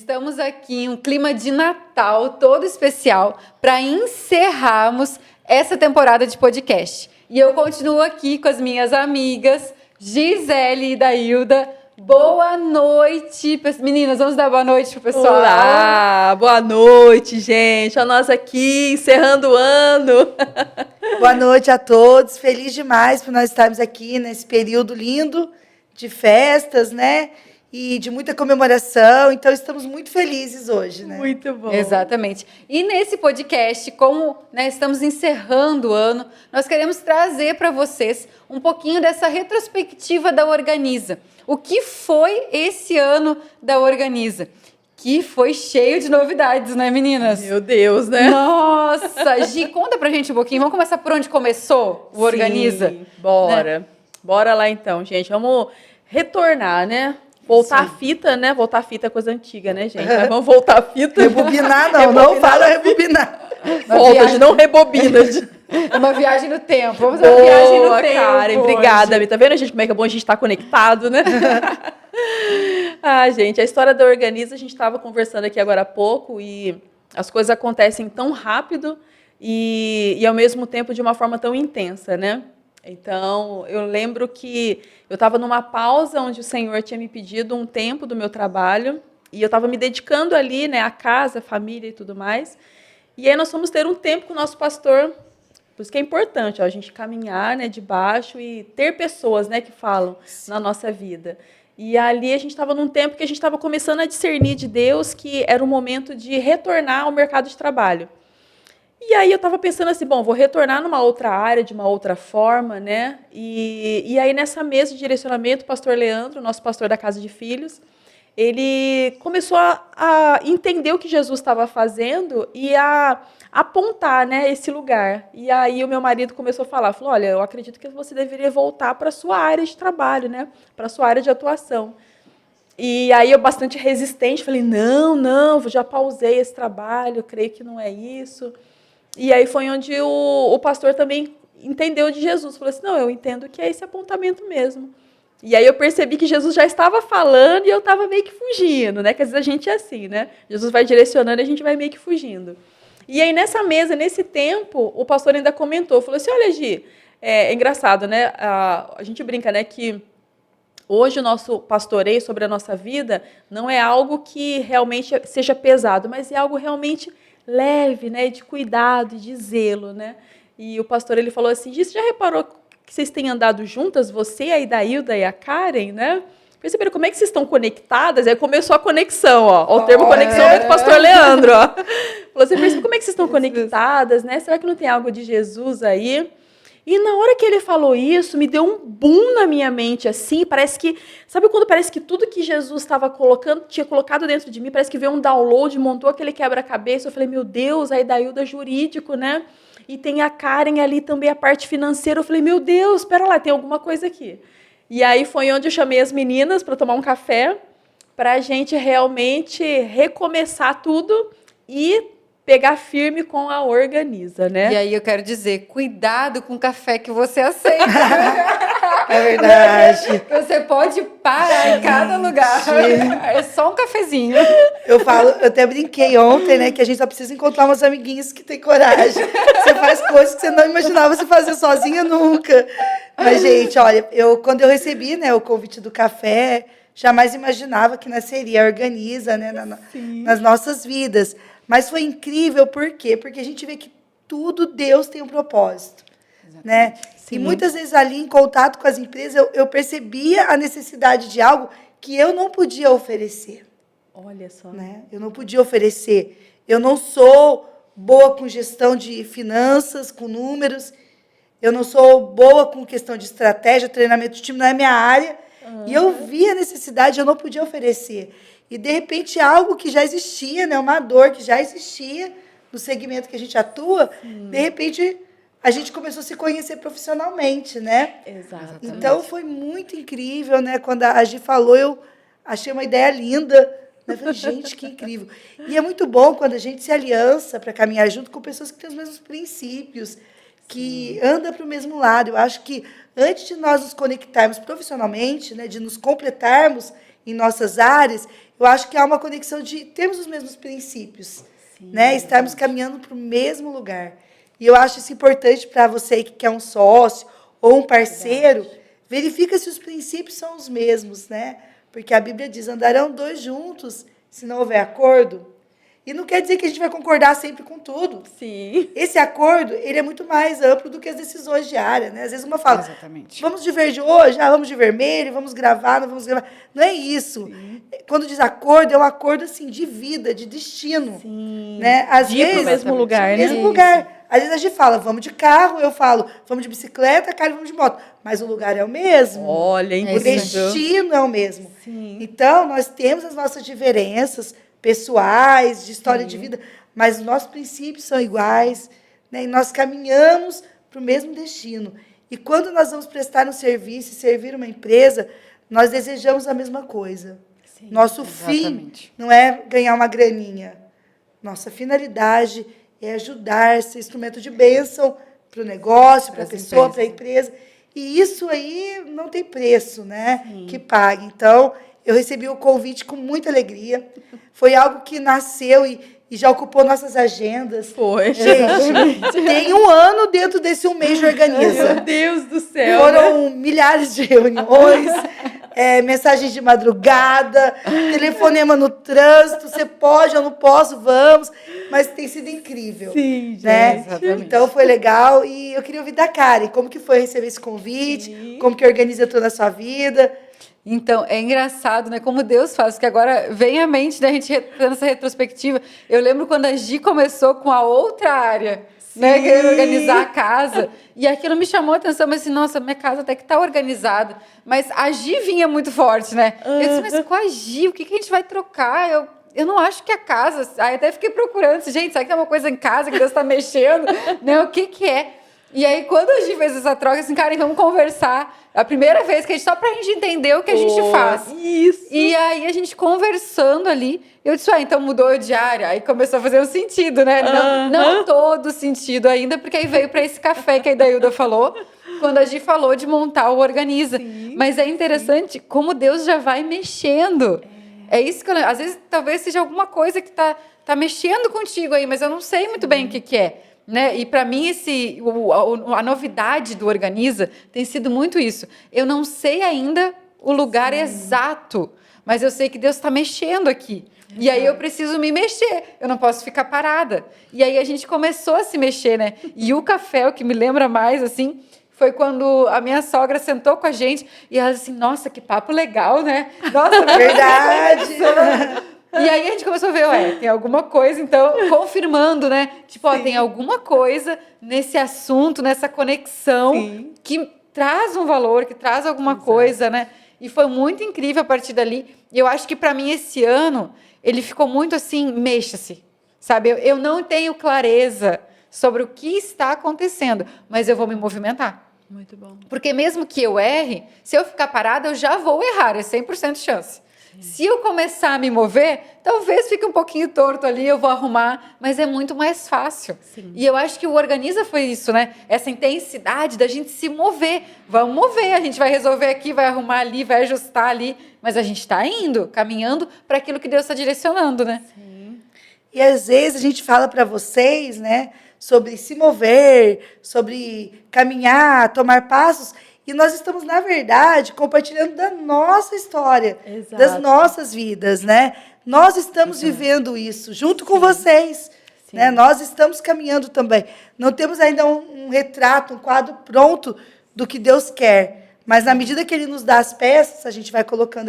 Estamos aqui em um clima de Natal todo especial para encerrarmos essa temporada de podcast. E eu continuo aqui com as minhas amigas Gisele e Dailda. Boa noite, meninas, vamos dar boa noite pro pessoal. Olá, boa noite, gente. A nós aqui, encerrando o ano. Boa noite a todos. Feliz demais por nós estarmos aqui nesse período lindo de festas, né? E de muita comemoração. Então, estamos muito felizes hoje, né? Muito bom. Exatamente. E nesse podcast, como estamos encerrando o ano, nós queremos trazer para vocês um pouquinho dessa retrospectiva da Organiza. O que foi esse ano da Organiza? Que foi cheio de novidades, né, meninas? Meu Deus, né? Nossa! Gi, conta pra gente um pouquinho. Vamos começar por onde começou o Organiza? Sim, bora. Né? Bora lá, então, gente. Vamos retornar, né? Voltar a fita, né? Voltar a fita é coisa antiga, né, gente? Mas vamos voltar a fita. Rebobinar, não. Não fala rebobinar. Volta, não rebobina. É uma viagem no tempo. Vamos uma viagem no tempo. Karen, obrigada, Mi. Tá vendo, gente, como é que é bom a gente estar conectado, né? Gente, a história da Organiza, a gente estava conversando aqui agora há pouco e as coisas acontecem tão rápido e ao mesmo tempo de uma forma tão intensa, né? Então, eu lembro que eu estava numa pausa onde o Senhor tinha me pedido um tempo do meu trabalho e eu estava me dedicando ali, né, à casa, à família e tudo mais. E aí nós fomos ter um tempo com o nosso pastor. Por isso que é importante a gente caminhar, né, debaixo e ter pessoas, né, que falam na nossa vida. E ali a gente estava num tempo que a gente estava começando a discernir de Deus que era o momento de retornar ao mercado de trabalho. E aí eu estava pensando assim, bom, vou retornar numa outra área, de uma outra forma, né? E aí nessa mesa de direcionamento, o pastor Leandro, nosso pastor da Casa de Filhos, ele começou a entender o que Jesus estava fazendo e a apontar, né, esse lugar. E aí o meu marido começou a falar, falou, olha, eu acredito que você deveria voltar para a sua área de trabalho, né, para a sua área de atuação. E aí eu bastante resistente, falei, não, já pausei esse trabalho, creio que não é isso. E aí foi onde o pastor também entendeu de Jesus, falou assim, não, eu entendo que é esse apontamento mesmo. E aí eu percebi que Jesus já estava falando e eu estava meio que fugindo, né? Que às vezes a gente é assim, né? Jesus vai direcionando e a gente vai meio que fugindo. E aí nessa mesa, nesse tempo, o pastor ainda comentou, falou assim, olha, Gi, é engraçado, né? A gente brinca, né, que hoje o nosso pastoreio sobre a nossa vida não é algo que realmente seja pesado, mas é algo realmente leve, né, de cuidado e de zelo, né? E o pastor, ele falou assim, Gi, você já reparou que vocês têm andado juntas, você, a Idailda e a Karen, né? Perceberam como é que vocês estão conectadas? Aí começou a conexão, ó. O termo conexão é do pastor Leandro, ó. Falou assim, percebeu como é que vocês estão conectadas, né? Será que não tem algo de Jesus aí? E na hora que ele falou isso, me deu um boom na minha mente, assim, parece que... Sabe quando parece que tudo que Jesus estava colocando, tinha colocado dentro de mim, parece que veio um download, montou aquele quebra-cabeça, eu falei, meu Deus, a Idailda é jurídico, né? E tem a Karen ali também, a parte financeira. Eu falei, meu Deus, espera lá, tem alguma coisa aqui. E aí foi onde eu chamei as meninas para tomar um café, para a gente realmente recomeçar tudo e pegar firme com a Organiza, né? E aí eu quero dizer, cuidado com o café que você aceita. É verdade. Você pode parar em cada lugar. É só um cafezinho. Eu até brinquei ontem, né, que a gente só precisa encontrar umas amiguinhas que têm coragem. Você faz coisas que você não imaginava você fazer sozinha nunca. Mas, gente, olha, quando eu recebi, né, o convite do café, jamais imaginava que nasceria a Organiza, né, nas nossas vidas. Mas foi incrível, por quê? Porque a gente vê que tudo Deus tem um propósito. Né? E muitas vezes ali, em contato com as empresas, eu percebia a necessidade de algo que eu não podia oferecer. Olha só. Né? Eu não podia oferecer. Eu não sou boa com gestão de finanças, com números. Eu não sou boa com questão de estratégia, treinamento de time, não é minha área. E eu via a necessidade, eu não podia oferecer. E, de repente, algo que já existia, né, uma dor que já existia no segmento que a gente atua, de repente, a gente começou a se conhecer profissionalmente, né? Exatamente. Então, foi muito incrível, né? Quando a Gi falou, eu achei uma ideia linda. Né? Falei, gente, que incrível. E é muito bom quando a gente se aliança para caminhar junto com pessoas que têm os mesmos princípios, que andam para o mesmo lado. Eu acho que, antes de nós nos conectarmos profissionalmente, né, de nos completarmos em nossas áreas, eu acho que há uma conexão de termos os mesmos princípios, né? Estarmos caminhando para o mesmo lugar. E eu acho isso importante para você que quer um sócio ou um parceiro, verifica se os princípios são os mesmos, né? Porque a Bíblia diz, andarão dois juntos se não houver acordo. E não quer dizer que a gente vai concordar sempre com tudo. Sim. Esse acordo, ele é muito mais amplo do que as decisões diárias, né? Às vezes uma fala, Exatamente. vamos de verde hoje, vamos de vermelho, vamos gravar, não vamos gravar. Não é isso. Sim. Quando diz acordo, é um acordo assim, de vida, de destino. Sim. Né? Às De ir vezes, pro mesmo lugar, né? mesmo lugar. Às vezes a gente fala, vamos de carro, eu falo, vamos de bicicleta, cara, vamos de moto. Mas o lugar é o mesmo. Olha, O incrível. destino é o mesmo. Sim. Então, nós temos as nossas diferenças pessoais, de história de vida, mas os nossos princípios são iguais, né? E nós caminhamos para o mesmo destino. E quando nós vamos prestar um serviço e servir uma empresa, nós desejamos a mesma coisa. Sim, Nosso fim exatamente. não é ganhar uma graninha. Nossa finalidade é ajudar, ser instrumento de bênção para o negócio, para a pessoa, para a empresa. E isso aí não tem preço, né? Que pague. Então, eu recebi o convite com muita alegria. Foi algo que nasceu e já ocupou nossas agendas. Foi. Gente, tem um ano dentro desse um mês de Organiza. Meu Deus do céu. Foram milhares de reuniões, mensagens de madrugada, telefonema no trânsito, você pode, eu não posso, vamos. Mas tem sido incrível. Sim, gente. Né? Exatamente. Então foi legal. E eu queria ouvir da Karen, como que foi receber esse convite, Sim. como que Organiza entrou na sua vida. Então, é engraçado, né? Como Deus faz, que agora vem à mente, né? A gente fazendo essa retrospectiva. Eu lembro quando a Gi começou com a outra área, né? Querendo organizar a casa. E aquilo me chamou a atenção, mas assim, nossa, minha casa até que tá organizada. Mas a Gi vinha muito forte, né? Eu disse, mas com a Gi, o que a gente vai trocar? Eu não acho que a casa... Aí até fiquei procurando, gente, será que tem uma coisa em casa que Deus está mexendo? Né? O que é? E aí, quando a gente fez essa troca, assim, Karen, vamos conversar. A primeira vez que a gente, só pra gente entender o que a gente faz. Isso. E aí, a gente conversando ali, eu disse, então mudou de área. Aí começou a fazer um sentido, né? Não todo sentido ainda, porque aí veio para esse café que a Idailda falou, quando a Gi falou de montar o Organiza. Sim, mas é interessante como Deus já vai mexendo. É isso que às vezes, talvez seja alguma coisa que tá mexendo contigo aí, mas eu não sei muito bem o que é. Né? E para mim a novidade do Organiza tem sido muito isso. Eu não sei ainda o lugar exato, mas eu sei que Deus está mexendo aqui. E aí eu preciso me mexer, eu não posso ficar parada. E aí a gente começou a se mexer, né? E o café, o que me lembra mais, assim, foi quando a minha sogra sentou com a gente e ela disse assim, nossa, que papo legal, né? Nossa, Verdade. E aí a gente começou a ver, tem alguma coisa, então, confirmando, né? Tipo, tem alguma coisa nesse assunto, nessa conexão que traz um valor, que traz alguma coisa, né? E foi muito incrível a partir dali. E eu acho que para mim esse ano, ele ficou muito assim, mexa-se, sabe? Eu não tenho clareza sobre o que está acontecendo, mas eu vou me movimentar. Muito bom. Porque mesmo que eu erre, se eu ficar parada, eu já vou errar, é 100% de chance. Se eu começar a me mover, talvez fique um pouquinho torto ali, eu vou arrumar, mas é muito mais fácil. Sim. E eu acho que o Organiza foi isso, né? Essa intensidade da gente se mover. Vamos mover, a gente vai resolver aqui, vai arrumar ali, vai ajustar ali, mas a gente está indo, caminhando para aquilo que Deus está direcionando, né? Sim. E às vezes a gente fala para vocês, né, sobre se mover, sobre caminhar, tomar passos, e nós estamos, na verdade, compartilhando da nossa história, Exato. das nossas vidas, né? Nós estamos vivendo isso junto com vocês, né? Nós estamos caminhando também. Não temos ainda um retrato, um quadro pronto do que Deus quer, mas na medida que Ele nos dá as peças, a gente vai colocando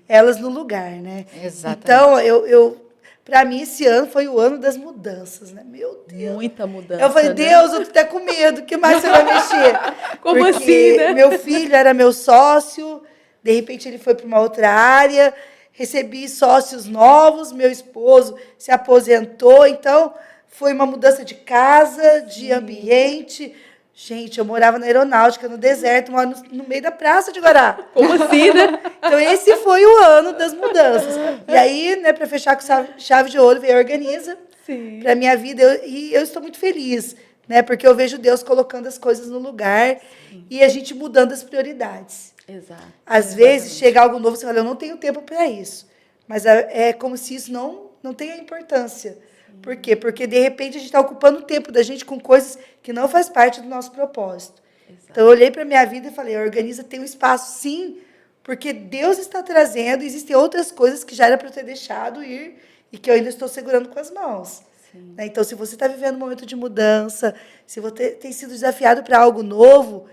elas no lugar, né? Exatamente. Então, para mim, esse ano foi o ano das mudanças, né? Meu Deus. Muita mudança. Eu falei, né? Deus, eu tô até com medo. O que mais você vai mexer? Como Porque assim, né? meu filho era meu sócio, de repente ele foi para uma outra área, recebi sócios novos, meu esposo se aposentou, então foi uma mudança de casa, de ambiente. Gente, eu morava na aeronáutica, no deserto, moro no meio da praça de Guará. Como assim, né? Então, esse foi o ano das mudanças. E aí, né, para fechar com chave de ouro, veio a Organiza para a minha vida. E eu estou muito feliz, né, porque eu vejo Deus colocando as coisas no lugar e a gente mudando as prioridades. Exato. Às vezes, chega algo novo, você fala, eu não tenho tempo para isso. Mas é como se isso não tenha importância. Por quê? Porque, de repente, a gente está ocupando o tempo da gente com coisas que não faz parte do nosso propósito. Exato. Então, eu olhei para a minha vida e falei, a Organiza tem um espaço, sim, porque Deus está trazendo, existem outras coisas que já era para eu ter deixado ir e que eu ainda estou segurando com as mãos. Né? Então, se você está vivendo um momento de mudança, se você tem sido desafiado para algo novo,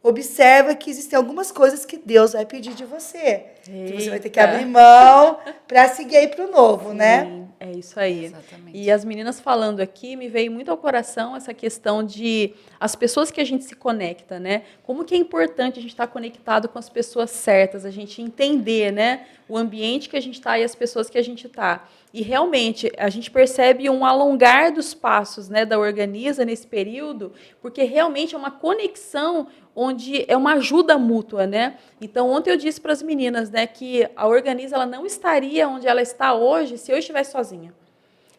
observa que existem algumas coisas que Deus vai pedir de você. Que você vai ter que abrir mão para seguir aí para o novo, né? É isso aí. Exatamente. E as meninas falando aqui, me veio muito ao coração essa questão de as pessoas que a gente se conecta, né? Como que é importante a gente estar conectado com as pessoas certas, a gente entender, né, o ambiente que a gente está e as pessoas que a gente está. E realmente a gente percebe um alongar dos passos, né, da Organiza nesse período, porque realmente é uma conexão onde é uma ajuda mútua, né? Então, ontem eu disse para as meninas, né, que a Organiza ela não estaria onde ela está hoje se eu estivesse sozinha.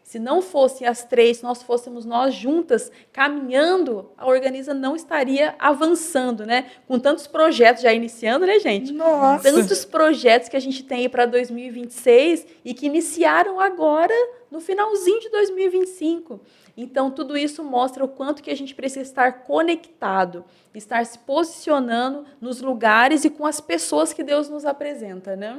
Se não fossem as três, se nós fôssemos nós juntas caminhando, a Organiza não estaria avançando, né? Com tantos projetos já iniciando, né, gente? Nossa! Tantos projetos que a gente tem aí para 2026 e que iniciaram agora no finalzinho de 2025. Então, tudo isso mostra o quanto que a gente precisa estar conectado, estar se posicionando nos lugares e com as pessoas que Deus nos apresenta, né?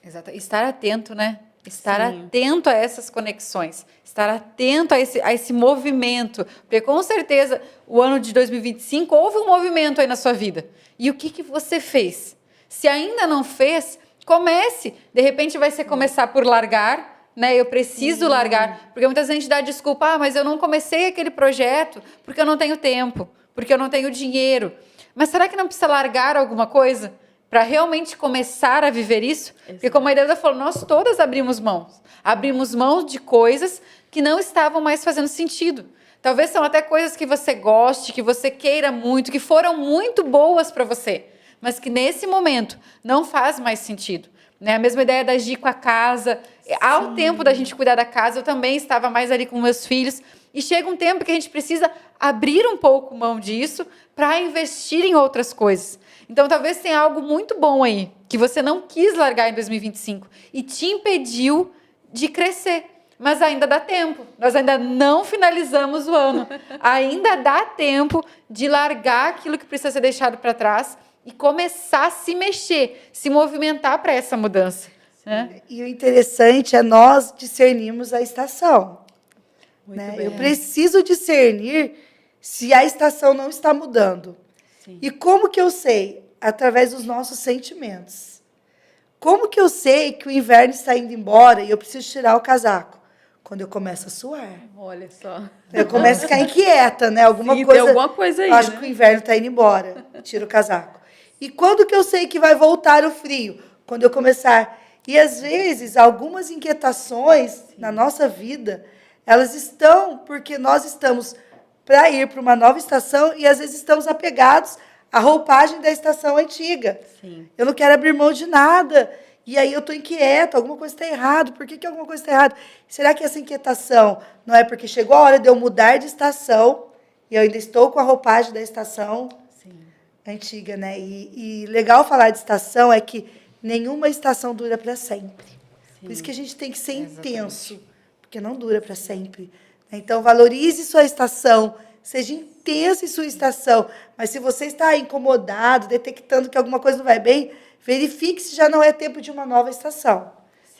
Exato. Estar atento, né? Estar Sim. atento a essas conexões, estar atento a esse movimento, porque com certeza o ano de 2025 houve um movimento aí na sua vida. E o que você fez? Se ainda não fez, comece. De repente vai ser começar por largar, né? Eu preciso largar, porque muita gente dá desculpa, mas eu não comecei aquele projeto porque eu não tenho tempo, porque eu não tenho dinheiro. Mas será que não precisa largar alguma coisa para realmente começar a viver isso? Exato. Porque como a Idelda falou, nós todas abrimos mãos de coisas que não estavam mais fazendo sentido. Talvez são até coisas que você goste, que você queira muito, que foram muito boas para você, mas que nesse momento não faz mais sentido. Né? A mesma ideia da Gi com a casa. Ao tempo da gente cuidar da casa, eu também estava mais ali com meus filhos. E chega um tempo que a gente precisa abrir um pouco mão disso para investir em outras coisas. Então, talvez tenha algo muito bom aí, que você não quis largar em 2025 e te impediu de crescer. Mas ainda dá tempo. Nós ainda não finalizamos o ano. Ainda dá tempo de largar aquilo que precisa ser deixado para trás e começar a se mexer, se movimentar para essa mudança. Né? E o interessante é nós discernirmos a estação. Muito Né? bem. Eu preciso discernir se a estação não está mudando. Sim. E como que eu sei? Através dos nossos sentimentos. Como que eu sei que o inverno está indo embora e eu preciso tirar o casaco? Quando eu começo a suar. Olha só. Eu começo a ficar inquieta, né? Alguma Sim, coisa. tem alguma coisa aí, eu acho né? que o inverno está indo embora. Tiro o casaco. E quando que eu sei que vai voltar o frio? Quando eu começar. E às vezes algumas inquietações na nossa vida, elas estão porque nós estamos para ir para uma nova estação e às vezes estamos apegados à roupagem da estação antiga. Sim. Eu não quero abrir mão de nada. E aí eu estou inquieta, alguma coisa está errada. Por que alguma coisa está errada? Será que essa inquietação não é porque chegou a hora de eu mudar de estação e eu ainda estou com a roupagem da estação antiga, né? E legal falar de estação é que nenhuma estação dura para sempre. Sim. Por isso que a gente tem que ser intenso, porque não dura para sempre. Então, valorize sua estação, seja intenso em sua estação. Mas se você está incomodado, detectando que alguma coisa não vai bem, verifique se já não é tempo de uma nova estação.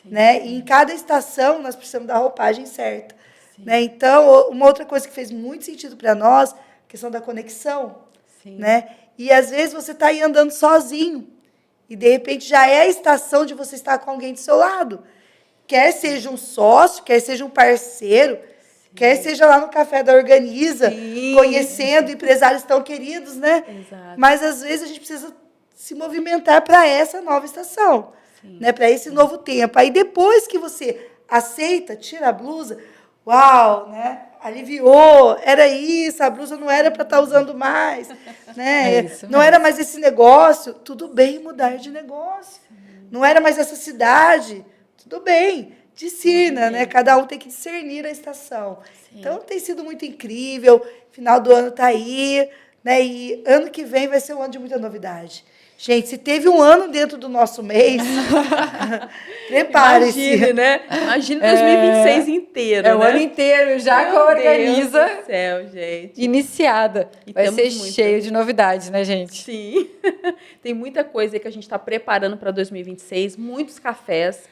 Né? E em cada estação, nós precisamos da roupagem certa. Né? Então, uma outra coisa que fez muito sentido para nós, a questão da conexão. Sim. Né? E, às vezes, você está aí andando sozinho. E, de repente, já é a estação de você estar com alguém do seu lado. Quer seja um sócio, quer seja um parceiro, quer seja lá no Café da Organiza, conhecendo empresários tão queridos, né? Exato. Mas, às vezes, a gente precisa se movimentar para essa nova estação, né? Para esse novo tempo. Aí, depois que você aceita, tira a blusa, uau, né? Aliviou, era isso, a blusa não era para estar usando mais, né? Não era mais esse negócio, tudo bem mudar de negócio. Não era mais essa cidade, tudo bem, discirna, né? Cada um tem que discernir a estação. Então, tem sido muito incrível, final do ano está aí, né? E ano que vem vai ser um ano de muita novidade. Gente, se teve um ano dentro do nosso mês, prepare-se. Imagine, né? Imagine 2026 inteiro, É o né? ano inteiro já Meu com a Organiza Deus do céu, gente. iniciada. E Vai temos ser muito. cheio de novidades, né, gente? Sim. Tem muita coisa aí que a gente está preparando para 2026, muitos cafés,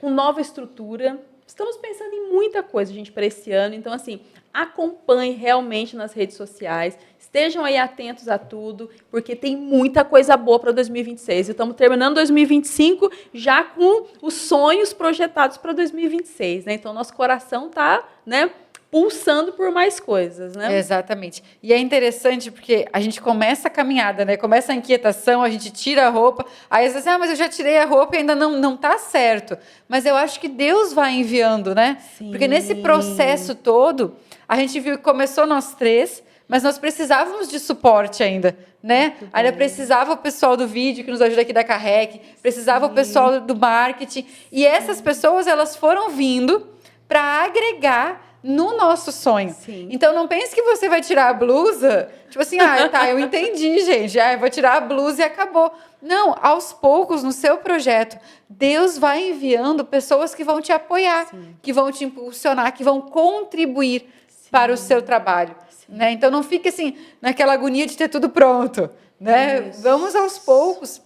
com nova estrutura. Estamos pensando em muita coisa, gente, para esse ano. Então, assim, acompanhe realmente nas redes sociais. Estejam aí atentos a tudo, porque tem muita coisa boa para 2026. E estamos terminando 2025 já com os sonhos projetados para 2026, né? Então, nosso coração está, né, pulsando por mais coisas, né? Exatamente. E é interessante porque a gente começa a caminhada, né? Começa a inquietação, a gente tira a roupa, aí às vezes, mas eu já tirei a roupa e ainda não tá certo. Mas eu acho que Deus vai enviando, né? Sim. Porque nesse processo todo, a gente viu que começou nós três, mas nós precisávamos de suporte ainda, né? Ainda precisava o pessoal do vídeo que nos ajuda aqui da Carrec, precisava o pessoal do marketing. E essas pessoas, elas foram vindo para agregar no nosso sonho. Sim. Então, não pense que você vai tirar a blusa, tipo assim, tá, eu entendi, gente, eu vou tirar a blusa e acabou. Não, aos poucos, no seu projeto, Deus vai enviando pessoas que vão te apoiar, que vão te impulsionar, que vão contribuir para o seu trabalho. Né? Então, não fique assim, naquela agonia de ter tudo pronto. Né? Vamos aos poucos,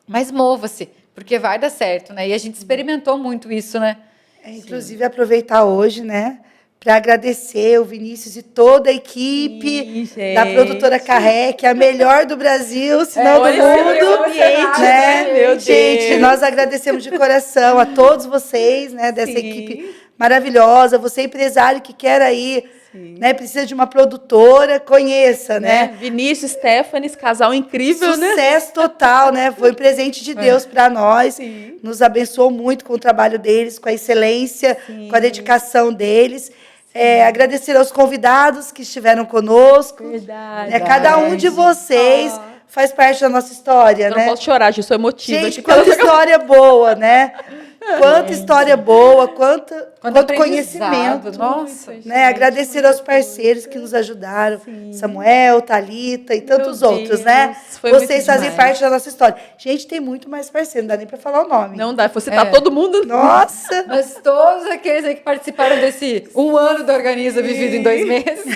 mas mova-se, porque vai dar certo. Né? E a gente experimentou muito isso, né? Inclusive, aproveitar hoje, né? Para agradecer o Vinícius e toda a equipe da produtora Carrec, a melhor do Brasil, se não do mundo. Né? Meu Deus. Gente, nós agradecemos de coração a todos vocês, né, dessa equipe maravilhosa. Você, empresário que quer aí, né, precisa de uma produtora, conheça, né? Vinícius, Stephanie, esse casal incrível, né? Sucesso total, né? Foi um presente de Deus para nós. Nos abençoou muito com o trabalho deles, com a excelência, com a dedicação deles. Agradecer aos convidados que estiveram conosco. Verdade. Né? Cada um de vocês faz parte da nossa história, Eu né? não posso chorar, gente, sou emotiva. Gente, quanta história boa, né? Quanta história boa, quanto conhecimento. Nossa. Né? Agradecer aos parceiros que nos ajudaram, Samuel, Thalita e tantos outros, né? Vocês fazem parte da nossa história. Gente, tem muito mais parceiro, não dá nem para falar o nome. Não dá, você tá todo mundo. Nossa! Mas todos aqueles aí que participaram desse um ano do Organiza vivido em 2 meses.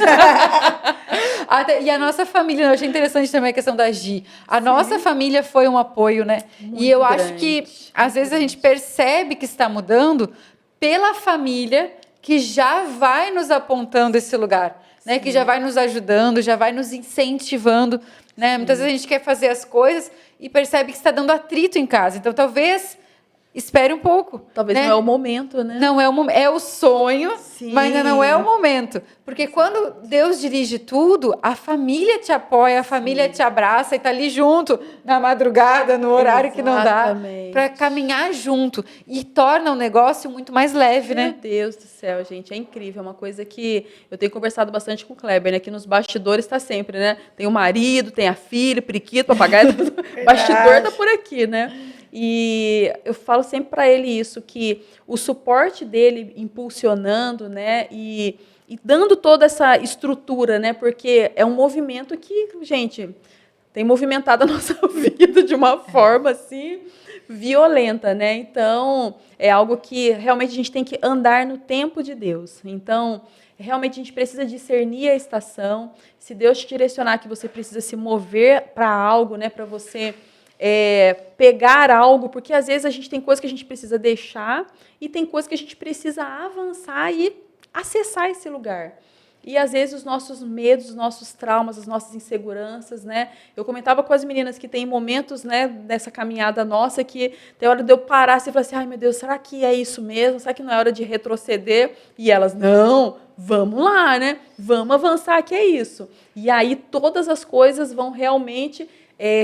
E a nossa família, eu achei interessante também a questão da Gi. A nossa família foi um apoio, né? Muito e eu grande, acho que, às vezes, a gente percebe que está mudando pela família que já vai nos apontando esse lugar, né? Que já vai nos ajudando, já vai nos incentivando, né? Muitas vezes a gente quer fazer as coisas e percebe que está dando atrito em casa. Então, talvez espere um pouco. Talvez né? não é o momento, né? Não é o momento. É o sonho, mas ainda não é o momento. Porque quando Deus dirige tudo, a família te apoia, a família te abraça e está ali junto, na madrugada, no horário que não dá, para caminhar junto. E torna o negócio muito mais leve, né? Meu Deus do céu, gente, é incrível. É uma coisa que eu tenho conversado bastante com o Kleber, né? Que nos bastidores está sempre, né? Tem o marido, tem a filha, o periquito, o papagaio. O bastidor está por aqui, né? E eu falo sempre para ele isso, que o suporte dele impulsionando, né, e dando toda essa estrutura, né, porque é um movimento que, gente, tem movimentado a nossa vida de uma forma, assim, violenta, né? Então, é algo que realmente a gente tem que andar no tempo de Deus. Então, realmente a gente precisa discernir a estação. Se Deus te direcionar que você precisa se mover para algo, né, para você pegar algo, porque às vezes a gente tem coisas que a gente precisa deixar e tem coisas que a gente precisa avançar e acessar esse lugar. E às vezes os nossos medos, os nossos traumas, as nossas inseguranças, né? Eu comentava com as meninas que tem momentos, né, dessa caminhada nossa que tem hora de eu parar e falar assim, ai meu Deus, será que é isso mesmo? Será que não é hora de retroceder? E elas, não, vamos lá, né? Vamos avançar, que é isso. E aí todas as coisas vão realmente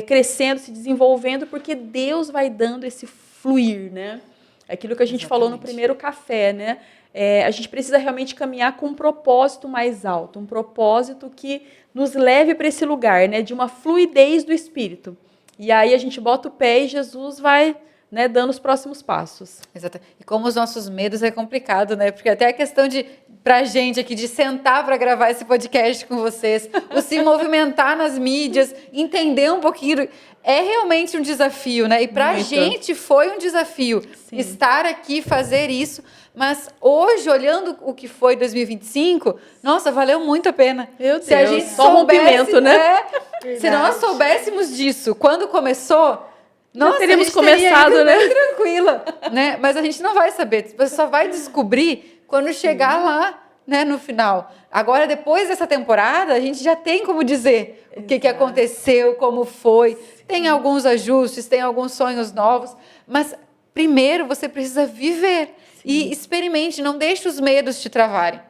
crescendo, se desenvolvendo, porque Deus vai dando esse fluir, né? Aquilo que a gente falou no primeiro café, né? A gente precisa realmente caminhar com um propósito mais alto, um propósito que nos leve para esse lugar, né? De uma fluidez do Espírito. E aí a gente bota o pé e Jesus vai né, dando os próximos passos. Exato. E como os nossos medos é complicado, né? Porque até a questão pra gente aqui, de sentar para gravar esse podcast com vocês, o se movimentar nas mídias, entender um pouquinho, é realmente um desafio, né? E pra gente foi um desafio estar aqui, fazer isso. Mas hoje, olhando o que foi 2025, nossa, valeu muito a pena. Meu Deus, se a gente só rompimento, né? Se nós soubéssemos disso quando começou, nossa, teríamos começado, né? Bem tranquila, né? Mas a gente não vai saber. Você só vai descobrir quando chegar lá, né, no final. Agora, depois dessa temporada, a gente já tem como dizer o que aconteceu, como foi. Tem alguns ajustes, tem alguns sonhos novos, mas primeiro você precisa viver. E experimente, não deixe os medos te travarem,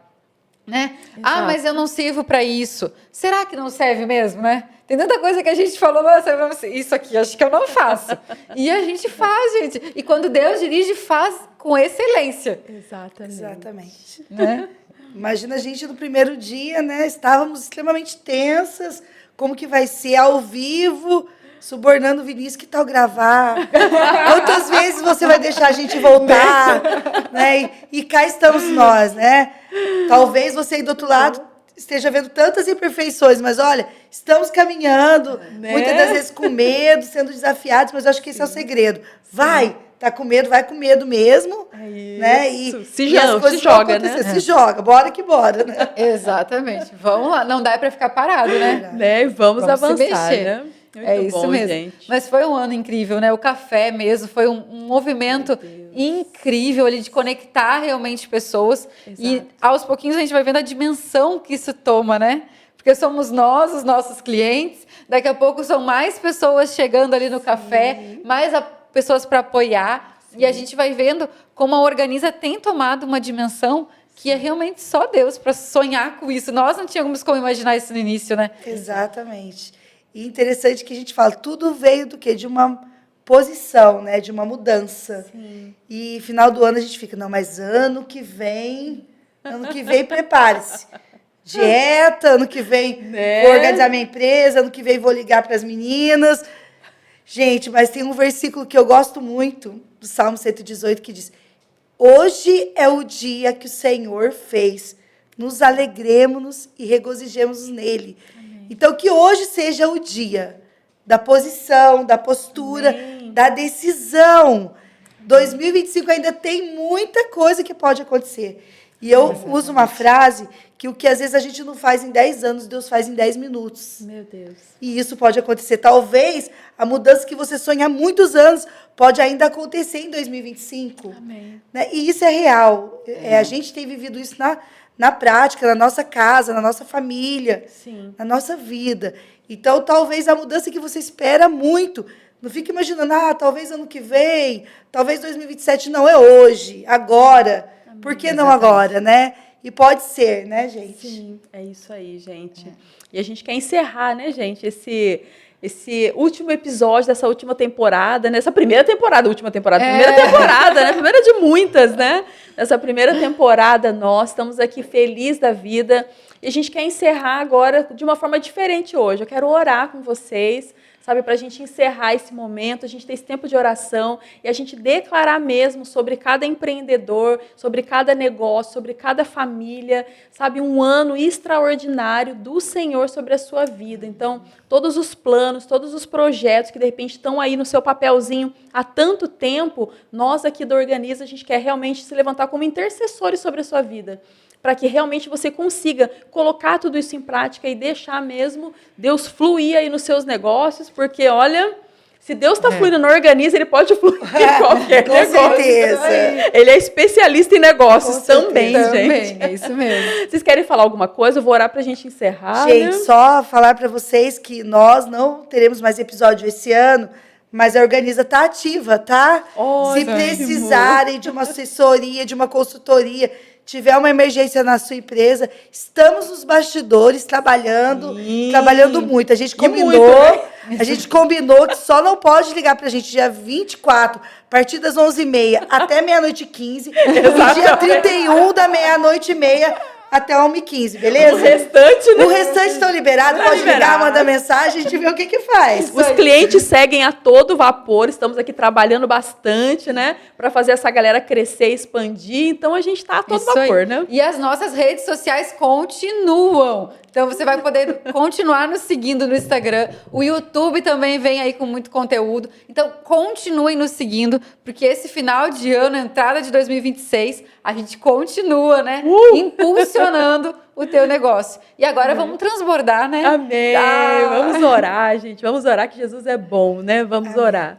né? Ah, mas eu não sirvo para isso. Será que não serve mesmo, né? Tem tanta coisa que a gente falou, nossa, isso aqui acho que eu não faço. E a gente faz, gente. E quando Deus dirige, faz com excelência. Exatamente. Né? Imagina a gente no primeiro dia, né? Estávamos extremamente tensas. Como que vai ser ao vivo? Subornando o Vinícius, que tal gravar? Quantas vezes você vai deixar a gente voltar? Né? E cá estamos nós, né? Talvez você aí do outro lado esteja vendo tantas imperfeições, mas olha, estamos caminhando, muitas das vezes com medo, sendo desafiados, mas eu acho que esse é o segredo. Vai, tá com medo, vai com medo mesmo, né? E as coisas se joga, né? Se joga, bora que bora, né? Exatamente. Vamos lá, não dá para ficar parado, né? E vamos avançar, se mexer. né? Muito é isso bom, mesmo. Gente. Mas foi um ano incrível, né? O café mesmo foi um movimento incrível ali de conectar realmente pessoas. Exato. E aos pouquinhos a gente vai vendo a dimensão que isso toma, né? Porque somos nós, os nossos clientes. Daqui a pouco são mais pessoas chegando ali no café, mais pessoas para apoiar. E a gente vai vendo como a Organiza tem tomado uma dimensão que é realmente só Deus para sonhar com isso. Nós não tínhamos como imaginar isso no início, né? Exatamente. E interessante que a gente fala, tudo veio do quê? De uma posição, né? De uma mudança. Sim. E final do ano a gente fica, não, mas ano que vem prepare-se. Dieta, ano que vem vou organizar minha empresa, ano que vem vou ligar para as meninas. Gente, mas tem um versículo que eu gosto muito, do Salmo 118, que diz, hoje é o dia que o Senhor fez, nos alegremos e regozijemos nele. Então, que hoje seja o dia da posição, da postura, da decisão. 2025 ainda tem muita coisa que pode acontecer. E eu uso uma frase que o que às vezes a gente não faz em 10 anos, Deus faz em 10 minutos. Meu Deus. E isso pode acontecer. Talvez a mudança que você sonha há muitos anos pode ainda acontecer em 2025. Amém. Né? E isso é real. A gente tem vivido isso na prática, na nossa casa, na nossa família, na nossa vida. Então, talvez a mudança que você espera muito, não fique imaginando, talvez ano que vem, talvez 2027, não, é hoje, agora. Amém. Por que não agora, né? E pode ser, né, gente? Sim, é isso aí, gente. E a gente quer encerrar, né, gente, esse último episódio dessa última temporada, nessa primeira temporada, primeira temporada, né? Primeira de muitas, né? Nessa primeira temporada, nós estamos aqui felizes da vida e a gente quer encerrar agora de uma forma diferente hoje. Eu quero orar com vocês, sabe, para a gente encerrar esse momento, a gente ter esse tempo de oração e a gente declarar mesmo sobre cada empreendedor, sobre cada negócio, sobre cada família, sabe, um ano extraordinário do Senhor sobre a sua vida. Então, todos os planos, todos os projetos que de repente estão aí no seu papelzinho há tanto tempo, nós aqui do Organiza, a gente quer realmente se levantar como intercessores sobre a sua vida, para que realmente você consiga colocar tudo isso em prática e deixar mesmo Deus fluir aí nos seus negócios, porque, olha, se Deus está fluindo no Organiza, Ele pode fluir em qualquer com negócio. Certeza. Ele é especialista em negócios também, gente. Também, é isso mesmo. Vocês querem falar alguma coisa? Eu vou orar para a gente encerrar. Gente, né? só falar para vocês que nós não teremos mais episódio esse ano, mas a Organiza está ativa, tá? Se precisarem de uma assessoria, de uma consultoria, tiver uma emergência na sua empresa, estamos nos bastidores trabalhando muito. A gente combinou, a gente combinou que só não pode ligar pra gente dia 24, a partir das 11h30 até meia-noite e 15, e dia 31 da meia-noite e meia até 1h15, O beleza? restante, né? O restante estão liberados, pode ligar, manda mensagem, a gente vê o que faz. Os clientes seguem a todo vapor, estamos aqui trabalhando bastante, né? Para fazer essa galera crescer, expandir. Então a gente está a todo vapor, né? E as nossas redes sociais continuam. Então você vai poder continuar nos seguindo no Instagram. O YouTube também vem aí com muito conteúdo. Então continuem nos seguindo, porque esse final de ano, entrada de 2026, a gente continua, né? Impulsionando o teu negócio. E agora vamos transbordar, né? Amém. Vamos orar, gente. Vamos orar que Jesus é bom, né? Vamos orar.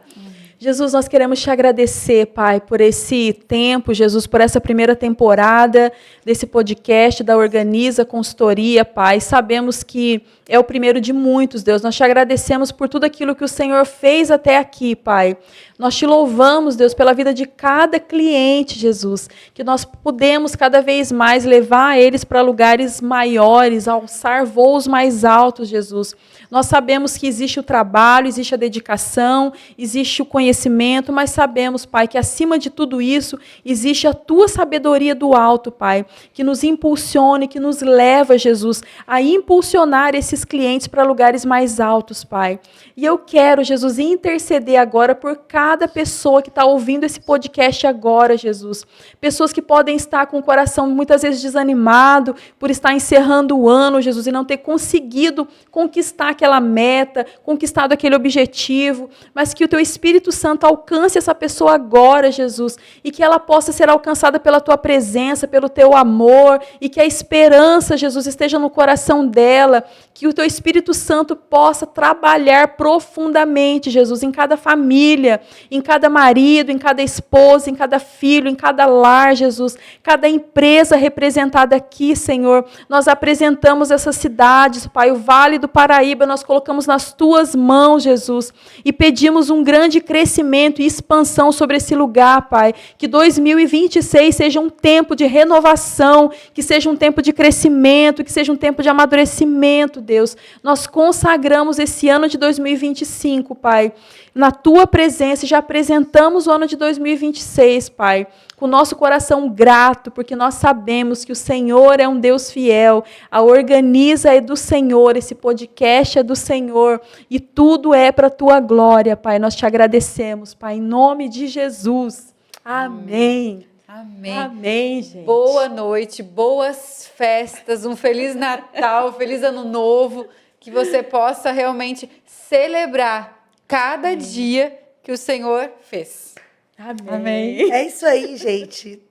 Jesus, nós queremos te agradecer, Pai, por esse tempo, Jesus, por essa primeira temporada desse podcast da Organiza Consultoria, Pai. Sabemos que é o primeiro de muitos, Deus. Nós te agradecemos por tudo aquilo que o Senhor fez até aqui, Pai. Nós te louvamos, Deus, pela vida de cada cliente, Jesus, que nós podemos cada vez mais levar eles para lugares maiores, alçar voos mais altos, Jesus. Nós sabemos que existe o trabalho, existe a dedicação, existe o conhecimento, mas sabemos, Pai, que acima de tudo isso existe a tua sabedoria do alto, Pai, que nos impulsione, que nos leva, Jesus, a impulsionar esses clientes para lugares mais altos, Pai. E eu quero, Jesus, interceder agora por cada pessoa que está ouvindo esse podcast agora, Jesus. Pessoas que podem estar com o coração muitas vezes desanimado por estar encerrando o ano, Jesus, e não ter conseguido conquistar aquela meta, conquistado aquele objetivo, mas que o teu Espírito Santo alcance essa pessoa agora, Jesus, e que ela possa ser alcançada pela tua presença, pelo teu amor, e que a esperança, Jesus, esteja no coração dela, que o teu Espírito Santo possa trabalhar profundamente, Jesus, em cada família, em cada marido, em cada esposa, em cada filho, em cada lar, Jesus, cada empresa representada aqui, Senhor. Nós apresentamos essas cidades, Pai, o Vale do Paraíba, nós colocamos nas tuas mãos, Jesus, e pedimos um grande crescimento e expansão sobre esse lugar, Pai. Que 2026 seja um tempo de renovação, que seja um tempo de crescimento, que seja um tempo de amadurecimento, Deus. Nós consagramos esse ano de 2025, Pai, na tua presença, e já apresentamos o ano de 2026, Pai, com o nosso coração grato, porque nós sabemos que o Senhor é um Deus fiel, a Organiza é do Senhor, esse podcast é do Senhor, e tudo é para a tua glória, Pai. Nós te agradecemos, Pai, em nome de Jesus. Amém. Amém. Amém, gente. Boa noite, boas festas, um Feliz Natal, Feliz Ano Novo, que você possa realmente celebrar cada dia que o Senhor fez. Amém. É isso aí, gente.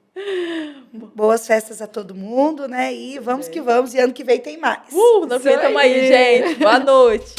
Boas festas a todo mundo, né? E vamos que vamos. E ano que vem tem mais. Não estamos aí, gente. Boa noite.